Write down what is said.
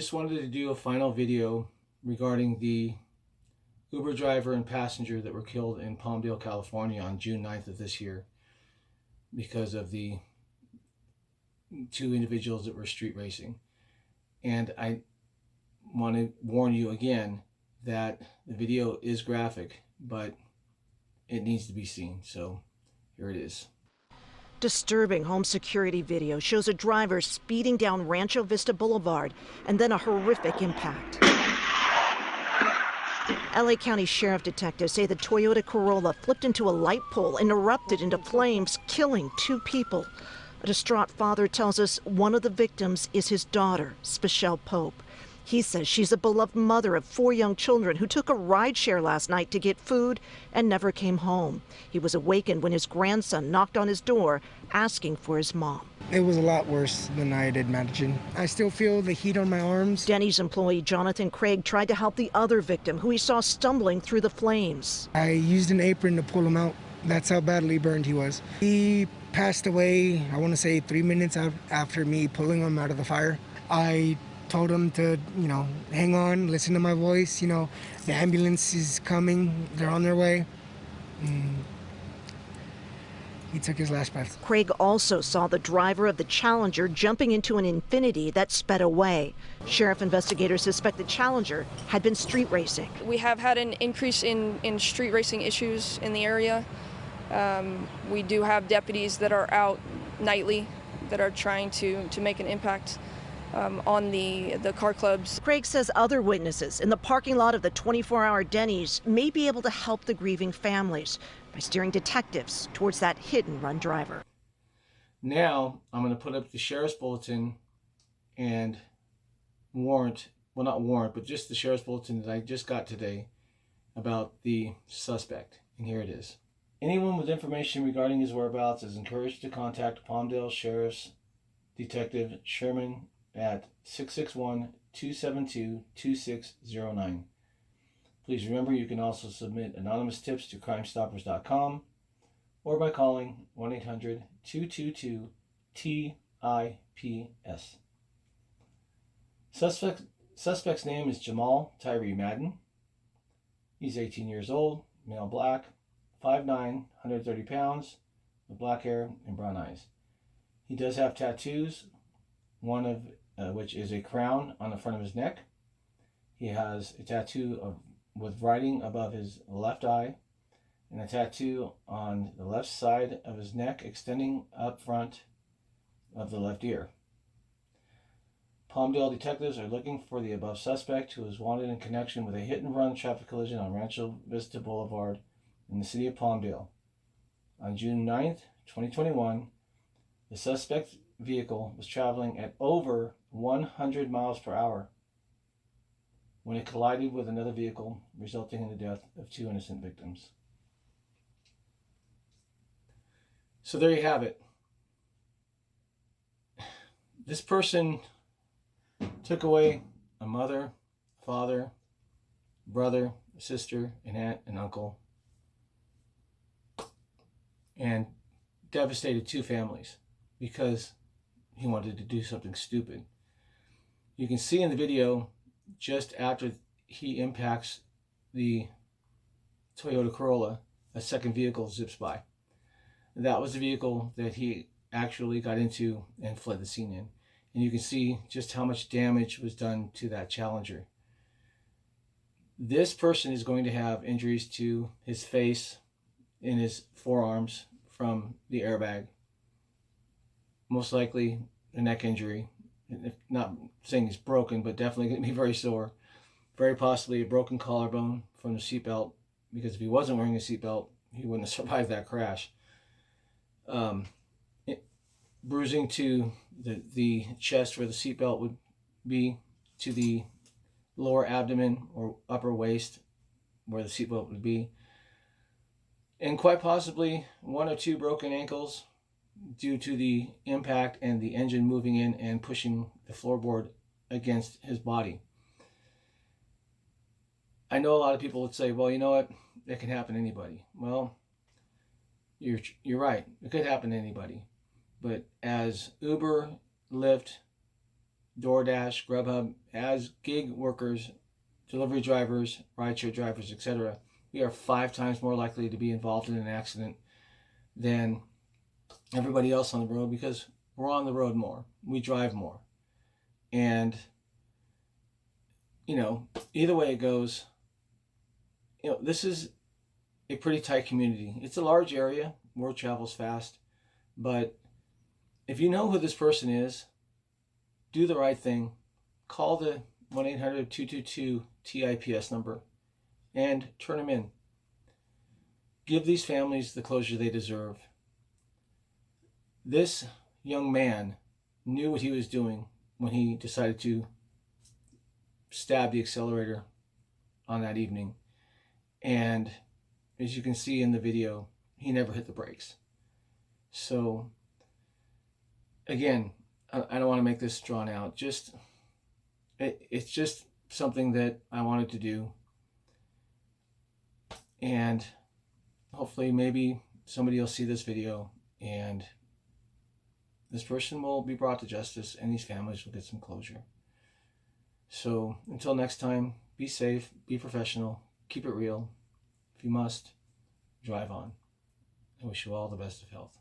just wanted to do a final video regarding the Uber driver and passenger that were killed in Palmdale, California on June 9th of this year because of the two individuals that were street racing. And I want to warn you again that the video is graphic, but it needs to be seen. So here it is. Disturbing home security video shows a driver speeding down Rancho Vista Boulevard and then a horrific impact. LA County Sheriff detectives say the Toyota Corolla flipped into a light pole and erupted into flames, killing 2 people. A distraught father tells us one of the victims is his daughter, Spechelle Pope. He says she's a beloved mother of 4 young children who took a rideshare last night to get food and never came home. He was awakened when his grandson knocked on his door asking for his mom. It was a lot worse than I had imagined. I still feel the heat on my arms. Denny's employee Jonathan Craig tried to help the other victim, who he saw stumbling through the flames. I used an apron to pull him out. That's how badly burned he was. He passed away, I want to say 3 minutes after me pulling him out of the fire. I told him to, hang on, listen to my voice. The ambulance is coming. They're on their way. He took his last breath. Craig also saw the driver of the Challenger jumping into an Infiniti that sped away. Sheriff investigators suspect the Challenger had been street racing. We have had an increase in street racing issues in the area. We do have deputies that are out nightly that are trying to make an impact on the car clubs. Craig says other witnesses in the parking lot of the 24-hour Denny's may be able to help the grieving families by steering detectives towards that hit-and-run driver. Now I'm going to put up the sheriff's bulletin and warrant, well, not warrant, but just the sheriff's bulletin that I just got today about the suspect. And here it is. Anyone with information regarding his whereabouts is encouraged to contact Palmdale Sheriff's Detective Sherman at 661-272-2609. Please remember you can also submit anonymous tips to crimestoppers.com or by calling 1-800-222-TIPS. Suspect's name is Jamal Tyree Madden. He's 18 years old, male black, 5'9", 130 pounds, with black hair and brown eyes. He does have tattoos, one of which is a crown on the front of his neck. He has a tattoo with writing above his left eye and a tattoo on the left side of his neck extending up front of the left ear. Palmdale detectives are looking for the above suspect, who is wanted in connection with a hit-and-run traffic collision on Rancho Vista Boulevard in the city of Palmdale. On June 9th, 2021, the suspect vehicle was traveling at over 100 miles per hour when it collided with another vehicle, resulting in the death of 2 innocent victims. So there you have it. This person took away a mother, father, brother, sister, an aunt, and uncle, and devastated 2 families because he wanted to do something stupid. You can see in the video, just after he impacts the Toyota Corolla, a second vehicle zips by. That was the vehicle that he actually got into and fled the scene in. And you can see just how much damage was done to that Challenger. This person is going to have injuries to his face and his forearms from the airbag. Most likely a neck injury. If not saying he's broken, but definitely going to be very sore. Very possibly a broken collarbone from the seatbelt, because if he wasn't wearing a seatbelt, he wouldn't have survived that crash. Bruising to the chest where the seatbelt would be, to the lower abdomen or upper waist where the seatbelt would be, and quite possibly 1 or 2 broken ankles due to the impact and the engine moving in and pushing the floorboard against his body. I know a lot of people would say, well, you know what, that can happen to anybody. Well, you're right, it could happen to anybody. But as Uber, Lyft DoorDash, Grubhub, as gig workers, delivery drivers, rideshare drivers, etc., we are 5 times more likely to be involved in an accident than everybody else on the road, because we're on the road more. We drive more. And, either way it goes, this is a pretty tight community. It's a large area. Word travels fast. But if you know who this person is, do the right thing. Call the 1-800-222-TIPS number and turn them in. Give these families the closure they deserve. This young man knew what he was doing when he decided to stab the accelerator on that evening. And as you can see in the video, he never hit the brakes. So, again, I don't want to make this drawn out. It's just something that I wanted to do. And hopefully maybe somebody will see this video and this person will be brought to justice and these families will get some closure. So until next time, be safe, be professional, keep it real. If you must, drive on. I wish you all the best of health.